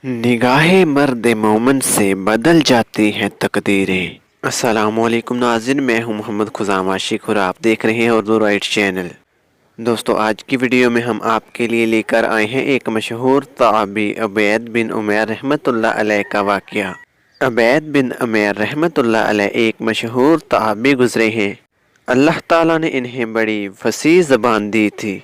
निगाह मर्द मोमन से बदल जाती हैं तकदीरें। अस्सलामुअलैकुम नाज़रीन, मैं हूं मोहम्मद खुजाम आशिक और आप देख रहे हैं उर्दू राइट चैनल। दोस्तों, आज की वीडियो में हम आपके लिए लेकर आए हैं एक मशहूर तआबी उबैद बिन उमैर रहमतुल्लाह अलैह का वाक़या। उबैद बिन उमैर रहमतुल्लाह अलैह एक मशहूर तआबी गुजरे हैं। अल्लाह ताला ने इन्हें बड़ी फसीह ज़बान दी थी।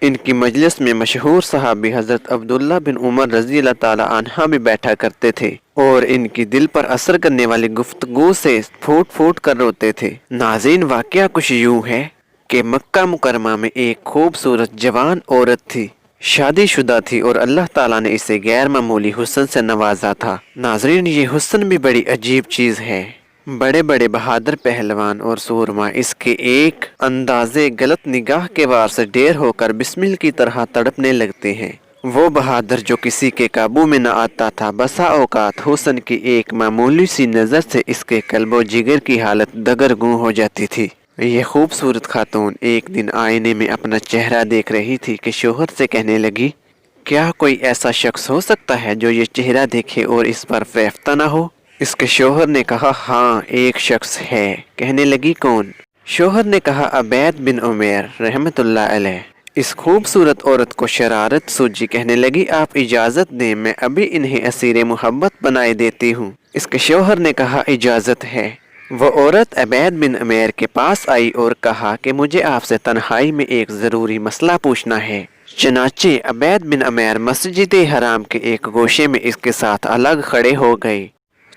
इनकी मजलिस में मशहूर सहाबी हज़रत अब्दुल्ला बिन उमर रज़ी अल्लाह ताला अन्हा भी बैठा करते थे और इनकी दिल पर असर करने वाली गुफ्तगू से फूट फूट कर रोते थे। नाज़रीन, वाक़या कुछ यूँ है कि मक्का मुकरमा में एक खूबसूरत जवान औरत थी। शादीशुदा थी और अल्लाह ताला ने इसे गैर मामूली हुस्न से नवाजा था। नाज़रीन, ये हुस्न भी बड़ी अजीब चीज़ है। बड़े बड़े बहादुर पहलवान और सूरमा इसके एक अंदाजे गलत निगाह के वार से ढेर होकर बिस्मिल की तरह तड़पने लगते हैं। वो बहादुर जो किसी के काबू में न आता था, बसा औकात हुस्न की एक मामूली सी नज़र से इसके कल्बो जिगर की हालत दगरगूं हो जाती थी। ये खूबसूरत खातून एक दिन आईने में अपना चेहरा देख रही थी कि शोहर से कहने लगी, क्या कोई ऐसा शख्स हो सकता है जो ये चेहरा देखे और इस पर फरेफ्ता ना हो? इसके शोहर ने कहा, हाँ, एक शख्स है। कहने लगी, कौन? शोहर ने कहा, उबैद बिन उमैर रहमतुल्लाह अलैह। इस खूबसूरत औरत को शरारत सूझी। कहने लगी, आप इजाज़त दें, मैं अभी इन्हें असीर मोहब्बत बनाए देती हूँ। इसके शोहर ने कहा, इजाज़त है। वो औरत उबैद बिन उमैर के पास आई और कहा कि मुझे आपसे तन्हाई में एक ज़रूरी मसला पूछना है। चनाचे उबैद बिन उमैर मस्जिद हराम के एक गोशे में इसके साथ अलग खड़े हो गए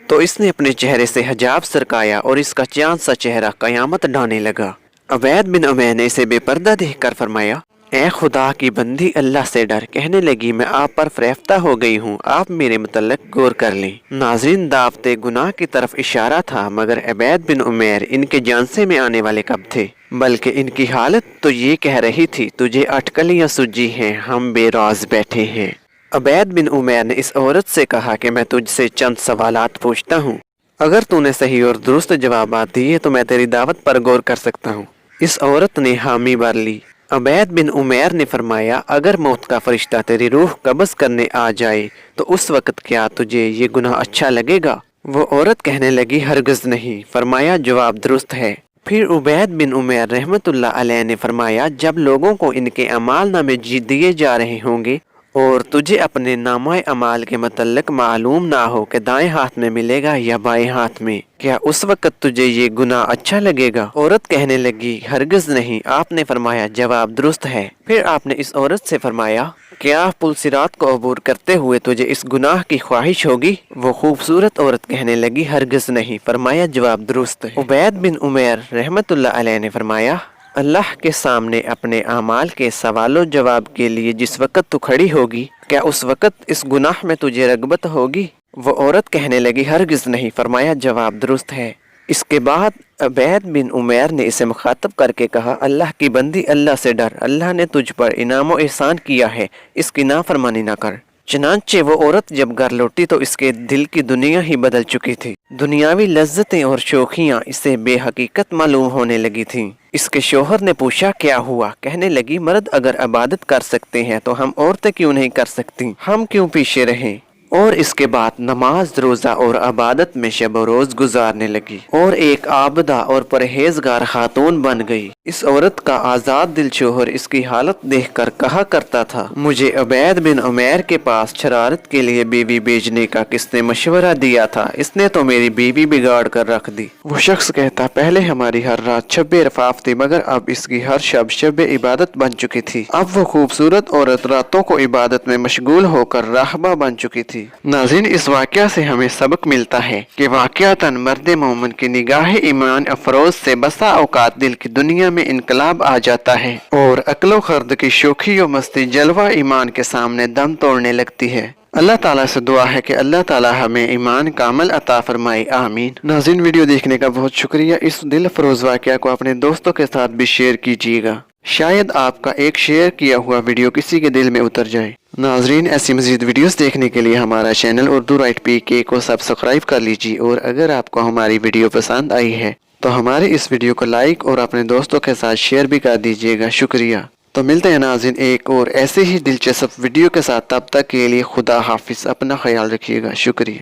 तो इसने अपने चेहरे से हिजाब सरकाया और इसका चांद सा चेहरा कयामत ढाने लगा। उबैद बिन उमैर ने इसे बेपर्दा देखकर फरमाया, ए खुदा की बंदी, अल्लाह से डर। कहने लगी, मैं आप पर फरेफ्ता हो गई हूँ, आप मेरे मुतल्लिक गौर कर लें। नाज़रीन, दावते गुनाह की तरफ इशारा था, मगर उबैद बिन उमैर इनके जानसे में आने वाले कब थे, बल्कि इनकी हालत तो ये कह रही थी, तुझे अटकलियाँ सूझी हैं, हम बेराज बैठे हैं। उबैद बिन उमैर ने इस औरत से कहा कि मैं तुझसे चंद सवालात पूछता हूँ, अगर तूने सही और दुरुस्त जवाब दिए तो मैं तेरी दावत पर गौर कर सकता हूँ। इस औरत ने हामी भर ली। उबैद बिन उमैर ने फरमाया, अगर मौत का फरिश्ता तेरी रूह कब्ज़ करने आ जाए तो उस वक़्त क्या तुझे ये गुनाह अच्छा लगेगा? वो औरत कहने लगी, हरगिज़ नहीं। फरमाया, जवाब दुरुस्त है। फिर उबैद बिन उमैर रहमतुल्लाह अलैह ने फरमाया, जब लोगों को इनके अमाल नामे दिए जा रहे होंगे और तुझे अपने नामा अमाल के मतलब मालूम ना हो कि दाएं हाथ में मिलेगा या बाएं हाथ में, क्या उस वक़्त तुझे ये गुनाह अच्छा लगेगा? औरत कहने लगी, हरगिज़ नहीं। आपने फरमाया, जवाब दुरुस्त है। फिर आपने इस औरत से फरमाया, क्या पुलसिरात को अबूर करते हुए तुझे इस गुनाह की ख्वाहिश होगी? वो खूबसूरत औरत कहने लगी, हरगिज़ नहीं। फरमाया, जवाब दुरुस्त है। उबैद बिन उमैर रहमतुल्लाह अलैह ने फरमाया, अल्लाह के सामने अपने अमाल के सवालों जवाब के लिए जिस वक़्त तू खड़ी होगी, क्या उस वक़्त इस गुनाह में तुझे रगबत होगी? वो औरत कहने लगी, हरगिज़ नहीं। फरमाया, जवाब दुरुस्त है। इसके बाद उबैद बिन उमैर ने इसे मुखातब करके कहा, अल्लाह की बंदी, अल्लाह से डर। अल्लाह ने तुझ पर इनाम व एहसान किया है, इसकी नाफरमानी ना कर। चनांचे वो औरत जब घर लौटी तो इसके दिल की दुनिया ही बदल चुकी थी। दुनियावी लज्जतें और शौखियाँ इसे बेहकीकत मालूम होने लगी थीं। इसके शोहर ने पूछा, क्या हुआ? कहने लगी, मर्द अगर इबादत कर सकते हैं तो हम औरतें क्यों नहीं कर सकती? हम क्यों पीछे रहें? और इसके बाद नमाज, रोज़ा और इबादत में शब रोज़ गुजारने लगी और एक आबदा और परहेजगार खातून बन गई। इस औरत का आज़ाद दिल शोहर इसकी हालत देखकर कहा करता था, मुझे उबैद बिन उमैर के पास शरारत के लिए बीवी भेजने का किसने मशवरा दिया था? इसने तो मेरी बीवी बिगाड़ कर रख दी। वो शख्स कहता, पहले हमारी हर रात शब रफाफ थी, मगर अब इसकी हर शब इबादत बन चुकी थी। अब वो खूबसूरत औरत रातों को इबादत में मशगूल होकर राहबा बन चुकी थी। नाज़रीन, इस वाक़या से हमें सबक मिलता है कि वाक़यातन मर्द मोमिन की निगाह ईमान अफरोज से बसा औकात दिल की दुनिया में इनकलाब आ जाता है और अक्लो खर्द की शोखी और मस्ती जलवा ईमान के सामने दम तोड़ने लगती है। अल्लाह ताला से दुआ है कि अल्लाह ताला हमें ईमान कामिल अता फरमाए, आमीन। नाज़रीन, वीडियो देखने का बहुत शुक्रिया। इस दिल अफरोज वाक़या को अपने दोस्तों के साथ भी शेयर कीजिएगा, शायद आपका एक शेयर किया हुआ वीडियो किसी के दिल में उतर जाए। नाज़रीन, ऐसी मज़ीद वीडियोस देखने के लिए हमारा चैनल उर्दू राइट PK को सब्सक्राइब कर लीजिए और अगर आपको हमारी वीडियो पसंद आई है तो हमारे इस वीडियो को लाइक और अपने दोस्तों के साथ शेयर भी कर दीजिएगा। शुक्रिया। تو ملتے ہیں ناظرین ایک اور ایسے ہی دلچسپ ویڈیو کے ساتھ، تب تک کے لیے خدا حافظ، اپنا خیال رکھیے گا، شکریہ۔